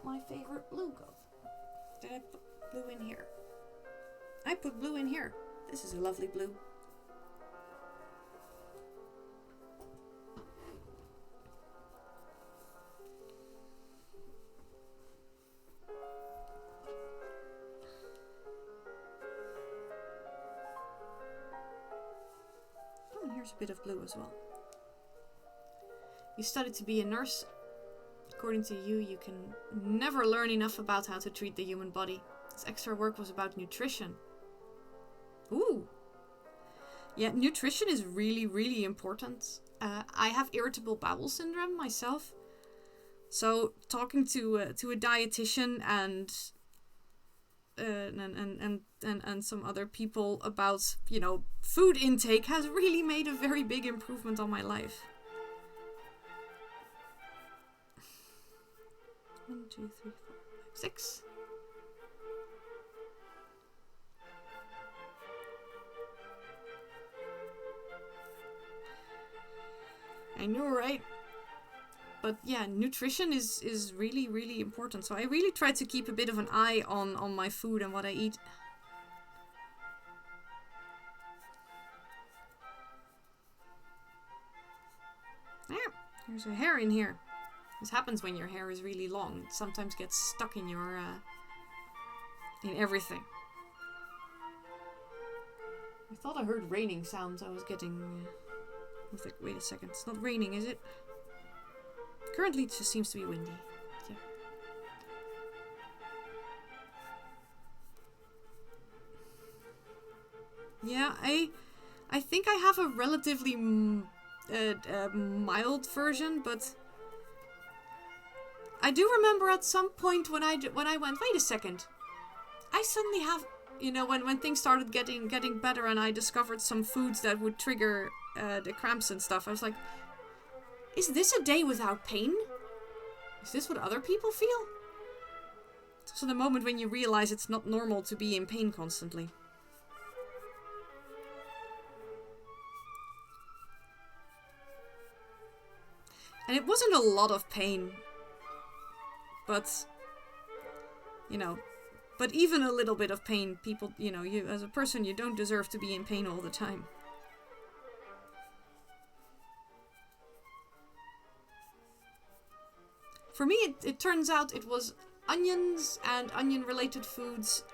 my favorite blue go? Did I put blue in here? I put blue in here. This is a lovely blue. Oh, and here's a bit of blue as well. You studied to be a nurse. According to you, you can never learn enough about how to treat the human body. This extra work was about nutrition. Ooh. Yeah, nutrition is really, really important. I have irritable bowel syndrome myself. So talking to a dietitian and some other people about, you know, food intake has really made a very big improvement on my life. 1, 2, 3, 4, 5, 6. I know, right? But yeah, nutrition is really, really important. So I really try to keep a bit of an eye on my food and what I eat. Yeah, there's a hair in here. This happens when your hair is really long. It sometimes gets stuck in your in everything. I thought I heard raining sounds. I was getting. I was like, wait a second. It's not raining, is it? Currently, it just seems to be windy. Yeah, I think I have a relatively mild version, but I do remember at some point when I went, wait a second, I suddenly have, you know, when things started getting better and I discovered some foods that would trigger the cramps and stuff, I was like, is this a day without pain? Is this what other people feel? So the moment when you realize it's not normal to be in pain constantly. And it wasn't a lot of pain. But, you know, but even a little bit of pain, people, you know, you as a person, you don't deserve to be in pain all the time. For me, it turns out it was onions and onion-related foods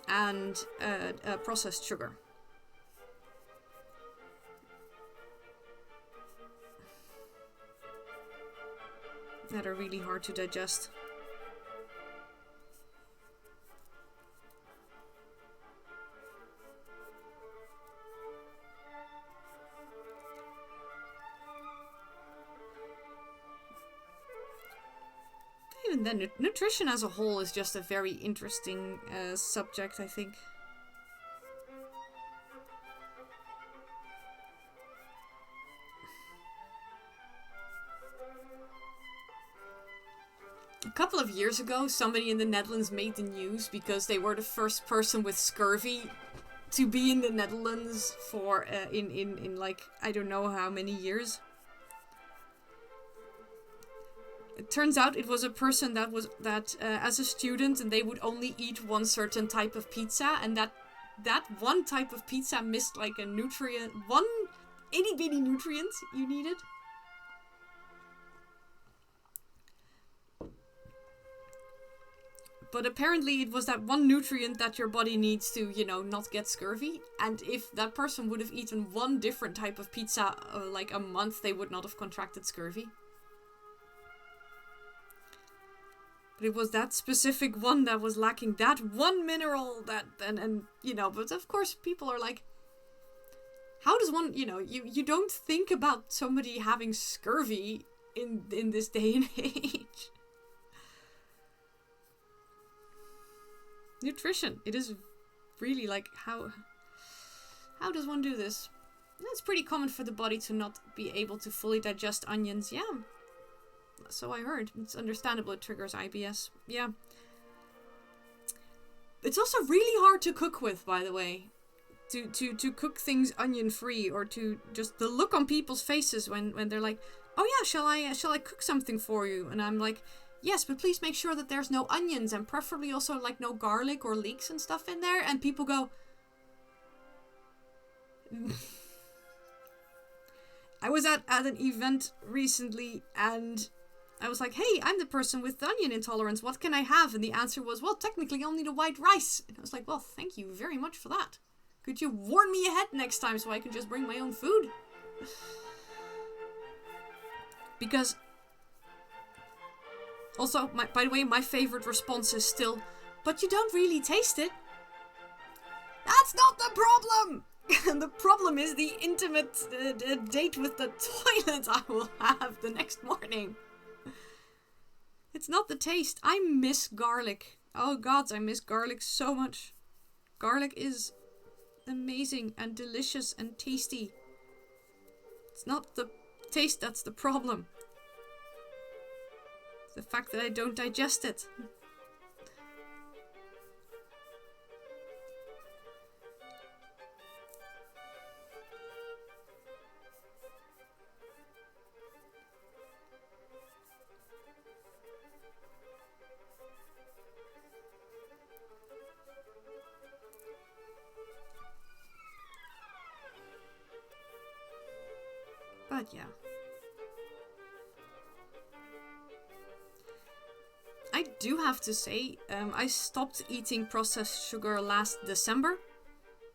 and processed sugar. That are really hard to digest. Even then, nutrition as a whole is just a very interesting subject, I think. A couple of years ago, somebody in the Netherlands made the news because they were the first person with scurvy to be in the Netherlands for in like I don't know how many years. It turns out it was a person that was as a student, and they would only eat one certain type of pizza, and that one type of pizza missed like a nutrient, one itty bitty nutrient you needed. But apparently it was that one nutrient that your body needs to, you know, not get scurvy. And if that person would have eaten one different type of pizza like a month, they would not have contracted scurvy. But it was that specific one that was lacking that one mineral that, and you know, but of course people are like, how does one, you know, you don't think about somebody having scurvy in this day and age. Nutrition. It is really like, how does one do this? It's pretty common for the body to not be able to fully digest onions. Yeah. So I heard. It's understandable it triggers IBS. Yeah. It's also really hard to cook with, by the way. To cook things onion free, or to just the look on people's faces when they're like, oh yeah, shall I cook something for you? And I'm like, yes, but please make sure that there's no onions and preferably also like no garlic or leeks and stuff in there. And people go, I was at an event recently and I was like, hey, I'm the person with the onion intolerance. What can I have? And the answer was, well, technically only the white rice. And I was like, well, thank you very much for that. Could you warn me ahead next time so I can just bring my own food? Because also, by the way, my favorite response is still, but you don't really taste it. That's not the problem! The problem is the intimate date with the toilet I will have the next morning. It's not the taste. I miss garlic. Oh gods, I miss garlic so much. Garlic is amazing and delicious and tasty. It's not the taste that's the problem. It's the fact that I don't digest it. But yeah. I do have to say, I stopped eating processed sugar last December.